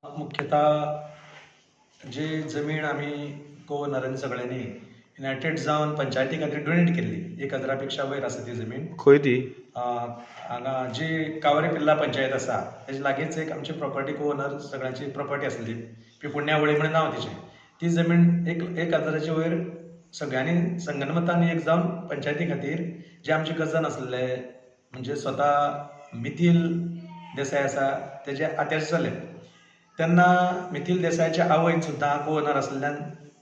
मुख्यतः जी जमीन आम्ही को-नरांनी सगळ्यांनी युनायटेड जावन पंचायती खातीर डोनेट केल्ली 1,000 पेक्षा वयर आसा ती जमीन. खंय ती? हांगा जी कावरे पिल्ला पंचायत आसा तेजे लागींच एक आमची प्रॉपर्टी को-ओनर सगळ्यांची प्रॉपर्टी आसली पिपुण्यावळी म्हणून नांव तिचें. ती जमीन एक 1,000च्या वयर सगळ्यांनी संगनमतान एक जावन पंचायती खातीर जे आमचे कजन आसले म्हणजे स्वता मिथिल देसाय आसा तेजे आत्याचे चले. तेन्ना मिथिल देसायच्या आवयन सुद्दां को-ओनर आसलेल्यान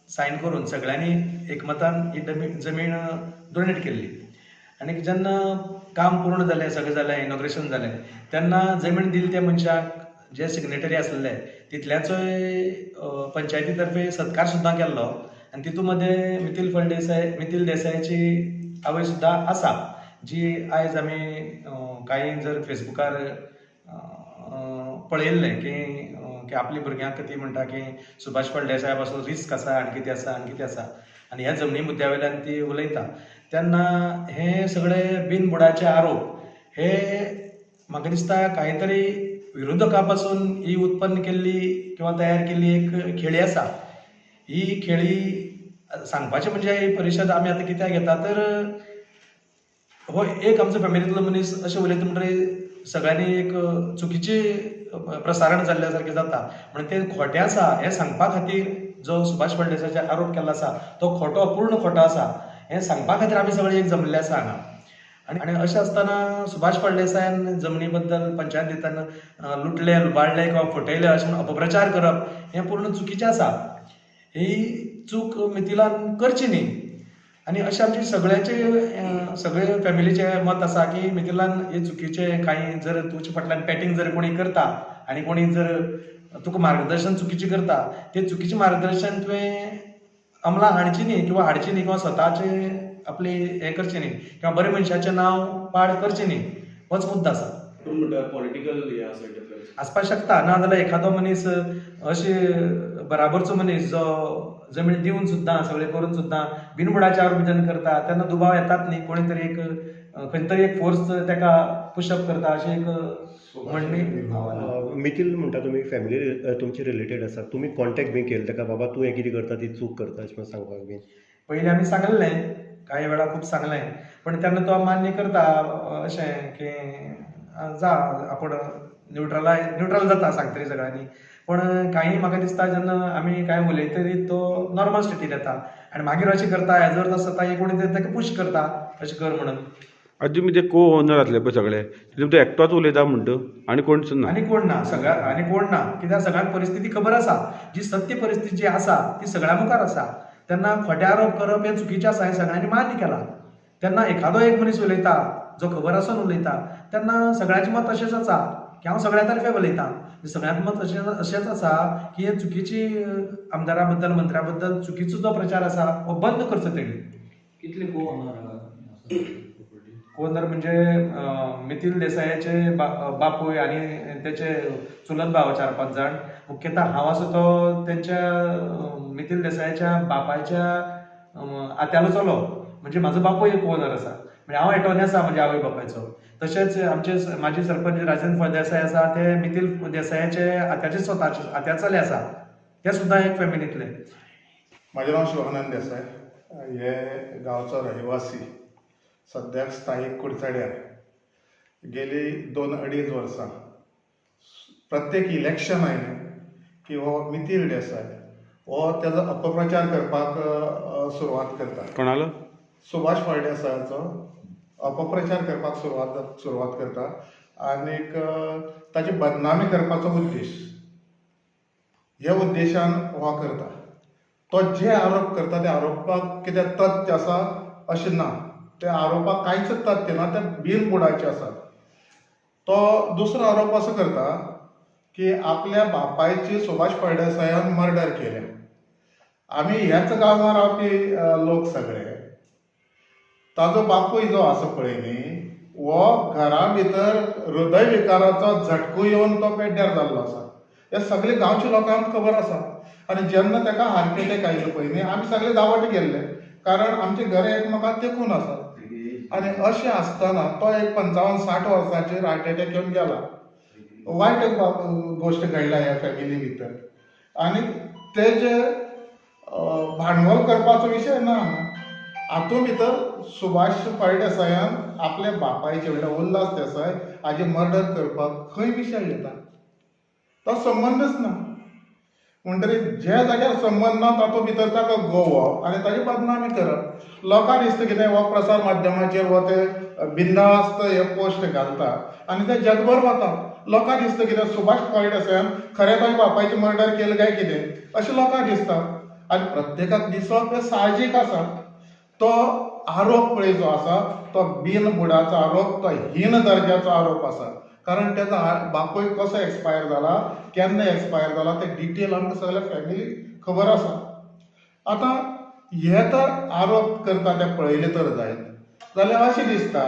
सायन करून सगळ्यांनी एकमतान ही जमीन डोनेट केल्ली. आनी जेन्ना काम पूर्ण जालें सगळें जालें इनॉग्रेशन जालें तेन्ना जमीन दिली त्या मनशाक जे सिग्नेटरी आसले तितल्याचोय पंचायती तर्फे सत्कार सुद्दां केल्लो आनी तितूंत मध्ये मिथिल देसायची आवय सुद्दां आसा जी आयज आमी काही जर फेसबुकार पळयल्लें की आपल्या भुरग्यांक ती म्हणटा की सुभाष फळदेसाया पासून रिस्क आसा आनी कितें आसा आनी ह्या जमनी मुद्द्या वयल्यान ती उलयता तेन्ना हे सगळे बिनबुडाचे आरोप हे म्हाका दिसता काही तरी विरोधकां पासून ही उत्पन्न केल्ली किंवा तयार केल्ली एक खेळी आसा. ही खेळी सांगपाचें म्हणजे ही परिशद आमी आतां कित्याक घेता तर हो एक आमचो फॅमिलींतलो मनीस अशें उलयता म्हणटकीर सगळ्यांनी एक चुकीची प्रसारण जाल्ल्या सारकें जाता. म्हणजे तें खोटें आसा हें सांगपा खातीर जो सुभाष फळदेसायाचेर आरोप केल्लो आसा तो खोटो पूर्ण खोटो आसा हें सांगपा खातीर आमी सगळे एक जमले आसा हांगा. आनी अशें आसतना सुभाष फळदेसायान जमनी बद्दल पंचायत दितना लुटले लुबाडले किंवा फटयले अशें म्हणून अपप्रचार करप हें पूर्ण चुकीचें आसा. ही चूक मिथिलान करची न्ही. आनी अशें आमचे सगळे फॅमिलीचें मत आसा की मिथिलान हे चुकीचें काही जर तुजे फाटल्यान पॅटिंग जर कोणी करता आनी कोणी जर तुका मार्गदर्शन चुकीचें करता तें चुकीचें मार्गदर्शन तुवें अमलाक हाडची न्ही किंवा स्वताचे आपली हें करचें न्ही किंवा बरे मनशाचें नांव पाड करचें न्ही होच मुद्दो आसा. पॉलिटिकल आसपाक शकता नाजाल्यार एखादो मनीस अशे बराबरचो मनीस जो जमीन दिवन सुद्दां सगळें करून सुद्दां बिनबुडाचे आरोप भितर करता तेन्ना दुबाव येतात न्ही कोणी तरी एक खंय तरी एक फोर्स ताका पुशअप करता अशी एक म्हणणी. मिथिल म्हणटा तुमी फॅमिली तुमची रिलेटेड आसा तुमी कॉन्टॅक्ट बी केले ताका बाबा तूं हें कितें करता ती चूक करता अशें सांगपाक बी? पयलीं आमी सांगलें काही वेळा खूब सांगलें पण तेन्ना तो मान्य करता अशें की जा आपण न्यूट्रल जाता सांगतरी सगळ्यांनी. पण काही म्हाका दिसता जेन्ना आमी काय उलयतरी तो नॉर्मल स्टेटीन येता आनी मागीर अशें करता एजर तो स्वता कोणी तरी ताका पुश करता अशें कर म्हणून. आतां तुमी ते को ओनर आसले पळय सगळे तितून तो एकटोच उलयता म्हणटा आनी कोण ना? आनी कोण ना कित्याक सगळ्यांक परिस्थिती खबर आसा. जी सत्य परिस्थिती जी आसा ती सगळ्यां मुखार आसा. तेन्ना खोटे आरोप करप हें चुकीचें आसा हें सगळ्यांनी मान्य केलां. तेन्ना एखादो एक मनीस उलयता जो खबर आसून उलयता तेन्ना सगळ्यांचें मत अशेंच आसा की हांव सगळ्या तर्फे उलयतां. सगळ्यांत मत अशेंच आसा की हे चुकीची आमदारा बद्दल मंत्र्या बद्दल चुकीचो जो प्रचार आसा हो बंद करचो तेणी. कितले को-ओनर म्हणजे मिथिल देसायाचे बापूय आनी तेचे चुलत भाव 4-5 जाण. मुख्यतः हांव आसा तो तेंच्या मिथिल देसायाच्या बापायच्या आत्यालो चलो म्हणजे म्हाजो बापूय को-ओनर आसा. म्हणजे हांव एटोर्नी आसा म्हज्या आवय बापायचो. तशेंच माजी सरपंच राजेंद्र फळदेसाय आसा ते मिथिल देसायाचे आत्याचे स्वताचे आत्या चले आसा ते सुद्दां एक फॅमिलींतले. म्हजें नांव शिवानंद देसाय. हे गांवचो रहिवासी. सद्याक स्थायीक कुडचड्यार. गेली 2-2.5 वर्सां प्रत्येक इलेक्शन आयलें की हो मिथिल देसाय हो तेजो अपप्रचार करपाक सुरवात करता. कोणालो? सुभाष फळदेसायाचो अपप्रचार करपाक सुरवात करता आनीक ताची बदनामी करपाचो उद्देश ह्या उद्देशान हो करता. तो जे आरोप करता त्या आरोपाक कितें तथ्य आसा अशें ना. त्या आरोपाक कांयच तथ्य ना ते बिनबुडाचे आसात. तो दुसरो आरोप असो करता की आपल्या बापायची सुभाष फळदेसायान मर्डर केलें. आमी ह्याच गांवांत रावपी लोक सगळे. ताजो बापूय जो आसा पळय न्ही हो घरा भितर हृदयविकाराचो झटको येवन तो पेड्ड्यार जाल्लो आसा. हे सगळे गांवच्या लोकांक खबर आसा. आनी जेन्ना ताका हार्ट एटॅक आयलो पळय न्ही आमी सगळे दावट गेल्ले कारण आमचे घर एकमेकाक तेंकून आसात. आनी अशें आसतना तो एक 55-60 वर्सांचेर हार्ट एटॅक येवन गेला. वायट गोष्ट घडल्या ह्या फॅमिली भितर आनी ते जे भांडवल करपाचो विशय ना हातूंत भितर सुभाष फळदेसायान आपल्या बापायचे म्हणल्यार उल्हास देसाय हाजे मर्डर करपाक खंय विशय येता तो संबंदच ना म्हणटरीत ज्या जाग्यार संबंद ना तातूंत भितर ताका गोवप आनी ताची बदनामी करप लोकांक दिसता कितें हो प्रसार माध्यमाचेर हो ते बिंदास्त हे पोस्ट घालता आनी ते जगभर वता लोकांक दिसता कितें सुभाष फळदेसायान खरें ताच्या बापायचें मर्डर केलें काय कितें अशें लोकांक दिसता आनी प्रत्येकाक दिसप हें साहजीक आसा तो आरोप पळय जो आसा तो बिनबुडाचो आरोप तो हीन दर्जाचो आरोप आसा कारण त्याचा बापूय कसो एक्सपायर जाला केन्ना एक्सपायर जाला ते डिटेल आमकां सगळ्या फॅमिलीक खबर आसा आतां हे तर आरोप करता ते पळयले तर जायत जाल्यार अशें दिसता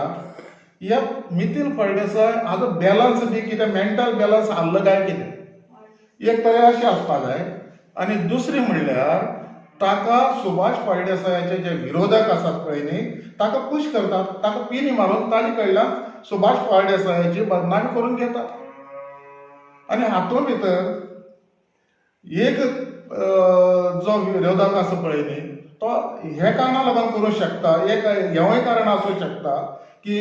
ह्या मितील फळदेसाय हाजो बॅलन्स बी कितें मेंटल बॅलन्स हारलो काय कितें एक तर अशें आसपाक जाय आनी दुसरी म्हणल्यार ताका सुभाष फळदेसायाचे जे विरोधक आसात पळय न्ही ताका पुश करतात ताका पिनी मारून ताजे कडल्यान सुभाष फळदेसायाची बदनामी करून घेतात आनी हातूंत भितर एक जो विरोधक आसा पळय न्ही तो हे कारणां लागून करूंक शकता एक हेवूय कारण आसूंक शकता की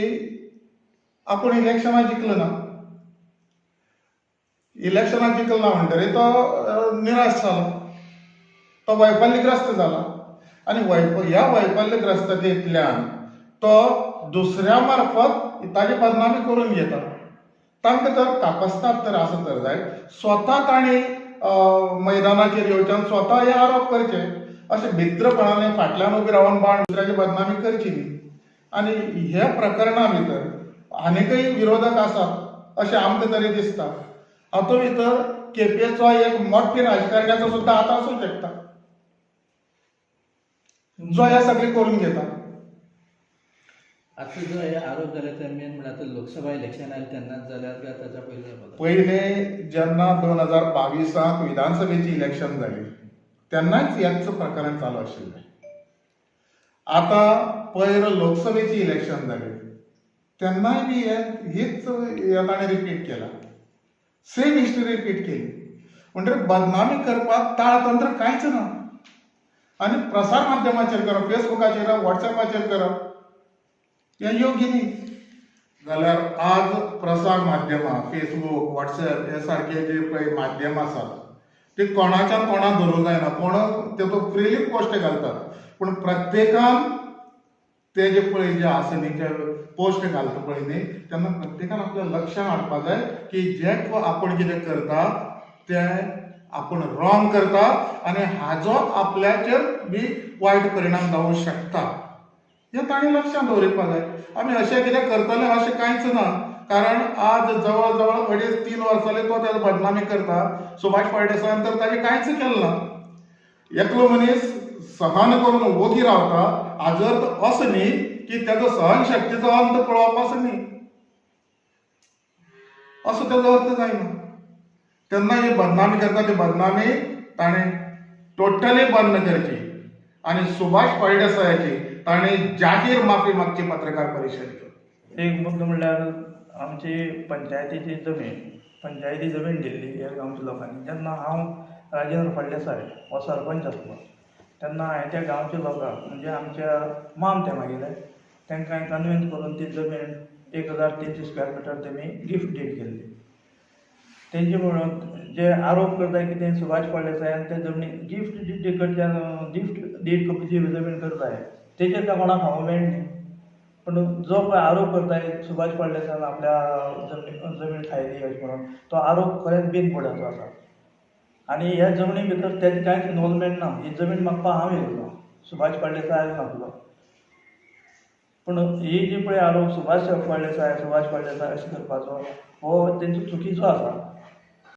आपूण इलेक्शनां जिखलो ना इलेक्शनां जिखलो ना म्हणटरीर तो निराश जालो तो वैफल्यग्रस्त जाला आनी ह्या वैफल्यग्रस्ततेंतल्यान तो दुसऱ्या मार्फत ताची बदनामी करून घेता तांकां तर कापस्ताद तर आसा तर जाय स्वता तांणी मैदानाचेर येवच्यान स्वता हे आरोप करचे अशें भित्रपणाने फाटल्यान उबी रावन बाण दुसऱ्याची बदनामी करची न्ही आनी ह्या प्रकरणा भितर आनीकय विरोधक आसात अशें आमकां तरी दिसता हातूंत भितर केपेचो एक मोठे राजकारण्याचो सुद्दां हात आसूंक शकता जो ह्या सगळी करून घेता आता जो हे आरोप जाले ते मेन म्हणल्यार आतां लोकसभा इलेक्शन आयलें तेन्नाच जाल्यार काय ताच्या पयलीं पयले जेन्ना 2022 विधानसभेची इलेक्शन जाली तेन्नाच ह्याच प्रकरण चालू आशिल्लें आतां पयर लोकसभेची इलेक्शन जाली तेन्नाय बी हीच ताणें रिपीट केला सेम हिस्ट्री रिपीट केली म्हणटकीर बदनामी करपाक ताळतंत्र कांयच ना आनी प्रसार माध्यमाचेर करप फेसबुकाचेर व्हॉट्सॅपाचेर करप हें योग्य न्ही जाल्यार आज प्रसार माध्यमां फेसबूक व्हॉट्सॅप हे सारके जे पळय माध्यम आसात ते कोणाच्यान कोणाक धरूंक जायना कोण तेतूंत फ्रिली पोस्ट घालतात पूण प्रत्येकान ते जे पळय जे आसा न्ही ते पोस्ट घालता पळय न्ही तेन्ना प्रत्येकान आपल्या लक्षांत हाडपाक जाय की जे आपूण कितें करता तें आपूण रॉंग करता आनी हाजो आपल्याचेर बी वायट परिणाम जावंक शकता हें तांणी लक्षांत दवरपाक जाय आमी अशें कितें करतले अशें कांयच ना कारण आज जवळ जवळ 2.5-3 वर्सांनी तो तेजो बदनामी करता सुभाष फळदेसायान तर ताजें कांयच केलें ना एकलो मनीस सहन करून ओगी रावता हाजो अर्थ असो न्ही की तेजो सहनशक्तीचो अंत पळोवप असो न्ही असो तेजो अर्थ जायना तेन्ना ही बदनामी करता ती बदनामी ताणें टोटली बंद करची आनी सुभाष फळदेसायाची ताणें जाहीर माफी मागची पत्रकार परिशदेक एक मुद्दो म्हणल्यार आमची पंचायतीची जमीन दिल्ली ह्या गांवच्या लोकांनी जेन्ना हांव राजेंद्र फळदेसाय हो सरपंच आसलो तेन्ना हांवें त्या गांवच्या लोकांक म्हणजे आमच्या माम ते मागेले तांकां हांवें कन्विन्स करून ती जमीन 1300 स्क्वेअर मिटर तेमी गिफ्ट डीड केल्ली तेंचे म्हणून जे आरोप करता की ते सुभाष फळदेसायान ते जमनी गिफ्ट डीड जी जमीन करताय तेचेर त्या कोणाक हांव मेळ्ळी न्ही पण जो पळय आरोप करताय सुभाष फळदेसायान आपल्या जमीन खायली अशें म्हणून तो आरोप खरेंच बिनबुडाचो आसा आनी ह्या जमनी भितर तेजें कांयच इनवॉल्वमेंट ना ही जमीन मागपाक हांव येयलो सुभाष फळदेसाय नासलो पूण ही जी पळय आरोप सुभाष फळदेसाय अशें करपाचो हो तेंचो चुकीचो आसा